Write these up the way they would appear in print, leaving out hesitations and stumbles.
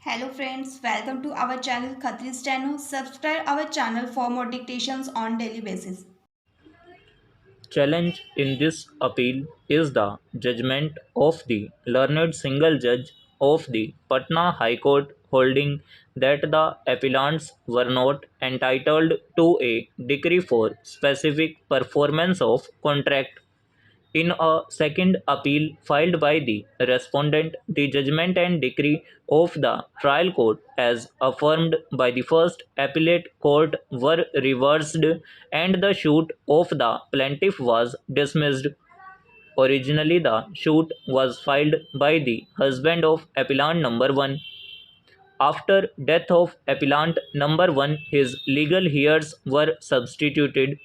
Hello friends, welcome to our channel Khatri Steno. Subscribe our channel for more dictations on daily basis. Challenge in this appeal is the judgment of the learned single judge of the Patna High Court holding that the appellants were not entitled to a decree for specific performance of contract. In a second appeal filed by the respondent, the judgment and decree of the trial court, as affirmed by the first appellate court, were reversed and the suit of the plaintiff was dismissed. Originally, the suit was filed by the husband of appellant number 1. After death of appellant number 1, his legal heirs were substituted.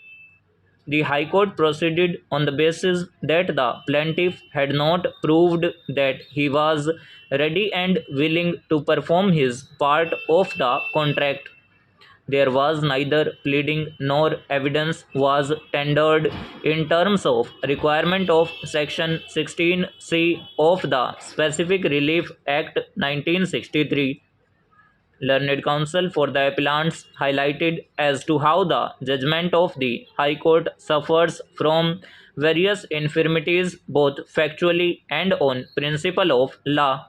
The High Court proceeded on the basis that the plaintiff had not proved that he was ready and willing to perform his part of the contract. There was neither pleading nor evidence was tendered in terms of requirement of Section 16C of the Specific Relief Act 1963. Learned counsel for the appellants highlighted as to how the judgment of the High Court suffers from various infirmities both factually and on principle of law.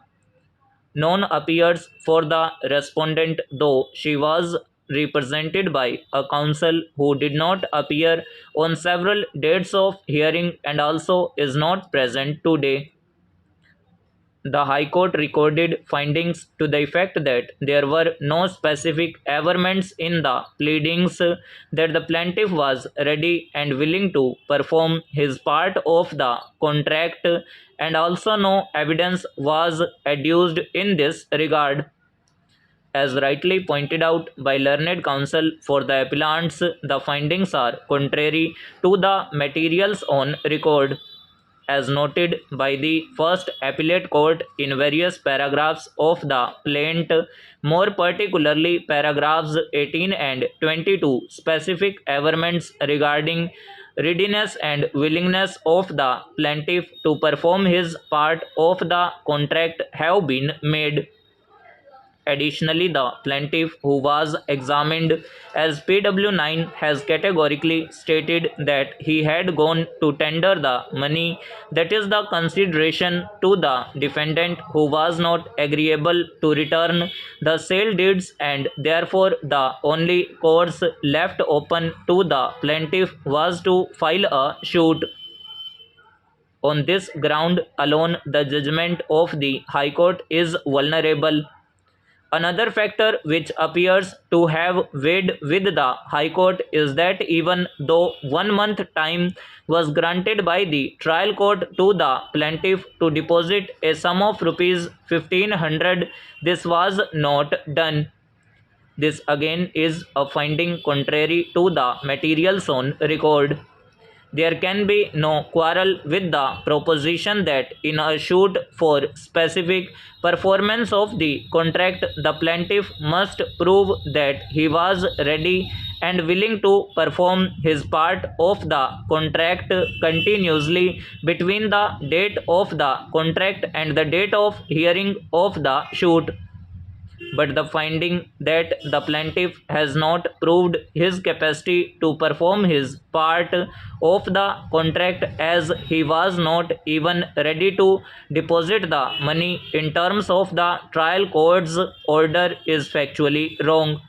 None appears for the respondent, though she was represented by a counsel who did not appear on several dates of hearing and also is not present today. The High Court recorded findings to the effect that there were no specific averments in the pleadings that the plaintiff was ready and willing to perform his part of the contract, and also no evidence was adduced in this regard. As rightly pointed out by learned counsel for the appellants, the findings are contrary to the materials on record, as noted by the First Appellate Court in various paragraphs of the plaint, more particularly paragraphs 18 and 22. Specific averments regarding readiness and willingness of the plaintiff to perform his part of the contract have been made. Additionally, the plaintiff, who was examined as PW9, has categorically stated that he had gone to tender the money, that is, the consideration, to the defendant, who was not agreeable to return the sale deeds, and therefore the only course left open to the plaintiff was to file a suit. On this ground alone, the judgment of the High Court is vulnerable. Another factor which appears to have weighed with the High Court is that even though 1 month time was granted by the trial court to the plaintiff to deposit a sum of rupees 1500, this was not done. This again is a finding contrary to the materials on record. There can be no quarrel with the proposition that in a suit for specific performance of the contract, the plaintiff must prove that he was ready and willing to perform his part of the contract continuously between the date of the contract and the date of hearing of the suit. But the finding that the plaintiff has not proved his capacity to perform his part of the contract, as he was not even ready to deposit the money in terms of the trial court's order, is factually wrong.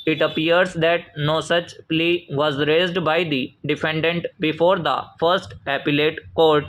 It appears that no such plea was raised by the defendant before the First Appellate Court.